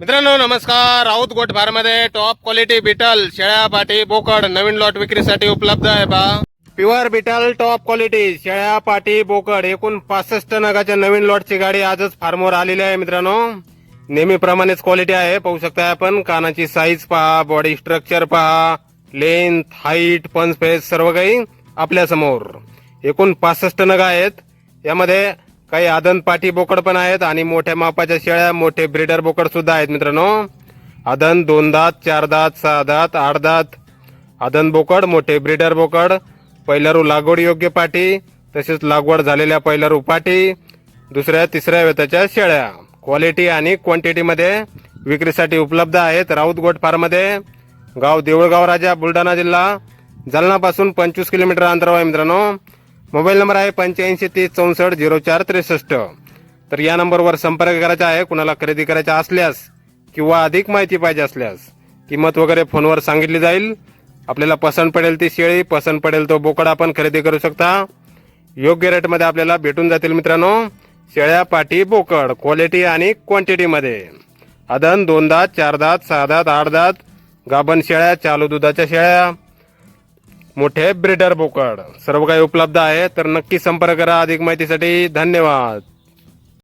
मित्रांनो नमस्कार. राऊत गोट फार्ममध्ये टॉप क्वालिटी बिटल शेळ्या पाटी बोकड नवीन लॉट विक्रीसाठी उपलब्ध आहे पहा. प्युअर बिटल टॉप क्वालिटी शेळ्या पाटी बोकड एकूण 65 नगाच्या नवीन लॉटची गाडी आजच फार्मवर आलेली आहे. मित्रांनो नेहमीप्रमाणेच क्वालिटी आहे. पाहू शकता आपण कानाची साईज पहा, बॉडी स्ट्रक्चर पहा, लेंथ, हाईट, पंच फेस सर्व काही आपल्या समोर. एकूण 65 नग आहेत. यामध्ये काही आदन पाटी बोकड पण आहेत आणि मोठ्या मापाच्या शेळ्या, मोठे ब्रीडर बोकड सुद्धा आहेत. मित्रांनो आदन 2 दात, 4 दात, 6 दात, 8 दात आदन बोकड, मोठे ब्रीडर बोकड, पहिल्यारू लागवड योग्य पाटी, तसेच लागवड झालेल्या पहिल्यारू पाटी, दुसऱ्या तिसऱ्या वेताच्या शेळ्या क्वालिटी आणि क्वांटिटी मध्ये विक्रीसाठी उपलब्ध आहेत. राऊत गोट फार्म मध्ये गाव देऊळगाव राजा, बुलढाणा जिल्हा, जालना पासून 25 किलोमीटर अंतरावर आहे. मित्रांनो मोबाईल नंबर आहे 8530640463. तर या नंबरवर संपर्क करायचा आहे. कुणाला खरेदी करायचा असल्यास किंवा अधिक माहिती पाहिजे असल्यास किंमत वगैरे फोनवर सांगितली जाईल. आपल्याला पसंत पडेल ती शेळी, पसंत पडेल तो बोकड आपण खरेदी करू शकता. योग्य रेटमध्ये आपल्याला भेटून जातील. मित्रांनो शेळ्या पाटी बोकड क्वालिटी आणि क्वांटिटी मध्ये आदन 2 दात, 4 दात, 6 दात, 8 दात, गाभण शेळ्या, चालू दुधाच्या शेळ्या, मोठे ब्रीडर बोकड सर्व काही उपलब्ध आहे. तर नक्की संपर्क करा अधिक माहितीसाठी. धन्यवाद.